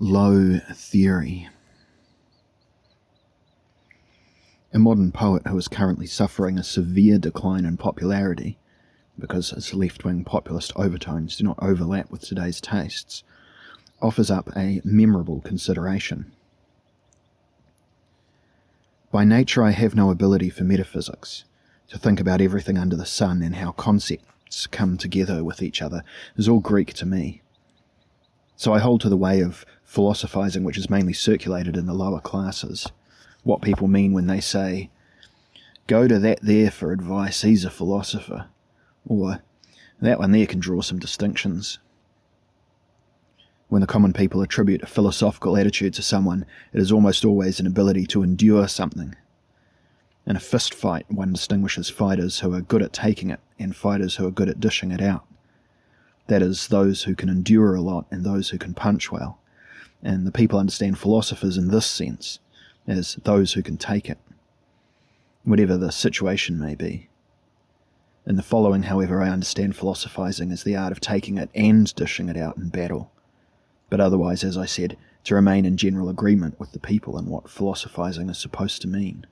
Low theory. A modern poet who is currently suffering a severe decline in popularity because his left-wing populist overtones do not overlap with today's tastes, offers up a memorable consideration. By nature I have no ability for metaphysics. To think about everything under the sun and how concepts come together with each other is all Greek to me. So I hold to the way of philosophizing which is mainly circulated in the lower classes. What people mean when they say, "Go to that there for advice, he's a philosopher," or "that one there can draw some distinctions." When the common people attribute a philosophical attitude to someone, it is almost always an ability to endure something. In a fist fight, one distinguishes fighters who are good at taking it and fighters who are good at dishing it out. That is, those who can endure a lot and those who can punch well. And the people understand philosophers in this sense, as those who can take it, whatever the situation may be. In the following, however, I understand philosophizing as the art of taking it and dishing it out in battle, but otherwise, as I said, to remain in general agreement with the people in what philosophizing is supposed to mean.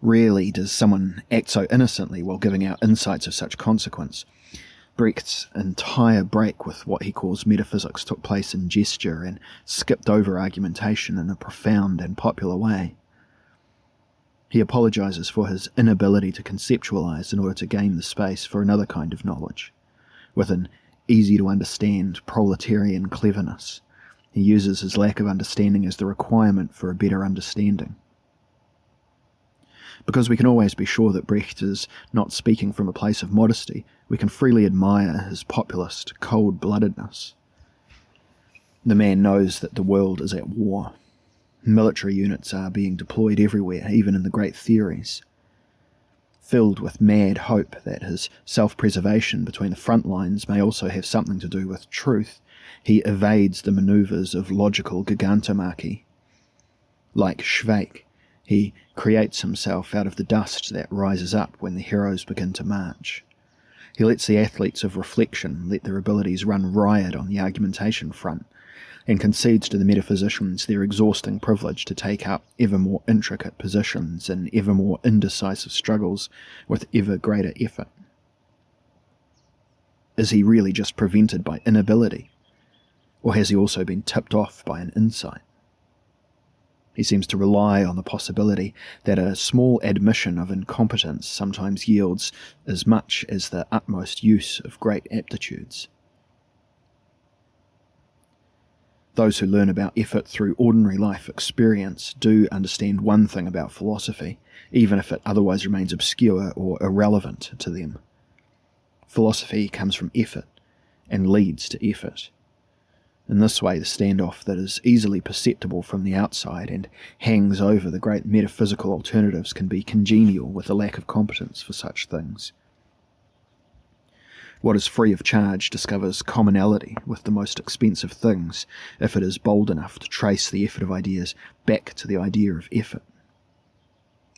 Rarely does someone act so innocently while giving out insights of such consequence. Brecht's entire break with what he calls metaphysics took place in gesture and skipped over argumentation in a profound and popular way. He apologizes for his inability to conceptualize in order to gain the space for another kind of knowledge. With an easy-to-understand proletarian cleverness, he uses his lack of understanding as the requirement for a better understanding. Because we can always be sure that Brecht is not speaking from a place of modesty, we can freely admire his populist cold-bloodedness. The man knows that the world is at war. Military units are being deployed everywhere, even in the great theories. Filled with mad hope that his self-preservation between the front lines may also have something to do with truth, he evades the manoeuvres of logical gigantomachy. Like Schweik, he creates himself out of the dust that rises up when the heroes begin to march. He lets the athletes of reflection let their abilities run riot on the argumentation front, and concedes to the metaphysicians their exhausting privilege to take up ever more intricate positions in ever more indecisive struggles with ever greater effort. Is he really just prevented by inability, or has he also been tipped off by an insight? He seems to rely on the possibility that a small admission of incompetence sometimes yields as much as the utmost use of great aptitudes. Those who learn about effort through ordinary life experience do understand one thing about philosophy, even if it otherwise remains obscure or irrelevant to them. Philosophy comes from effort and leads to effort. In this way, the standoff that is easily perceptible from the outside and hangs over the great metaphysical alternatives can be congenial with a lack of competence for such things. What is free of charge discovers commonality with the most expensive things if it is bold enough to trace the effort of ideas back to the idea of effort.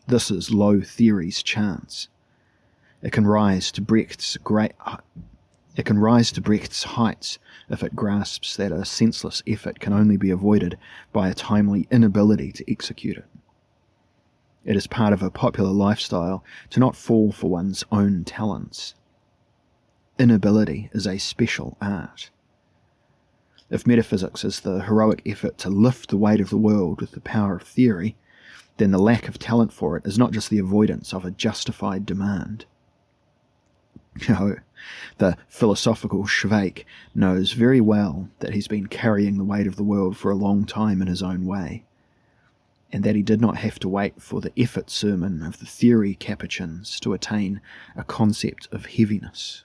This is low theory's chance. It can rise to Brecht's heights if it grasps that a senseless effort can only be avoided by a timely inability to execute it. It is part of a popular lifestyle to not fall for one's own talents. Inability is a special art. If metaphysics is the heroic effort to lift the weight of the world with the power of theory, then the lack of talent for it is not just the avoidance of a justified demand. No, the philosophical Schweik knows very well that he's been carrying the weight of the world for a long time in his own way, and that he did not have to wait for the effort sermon of the theory capuchins to attain a concept of heaviness.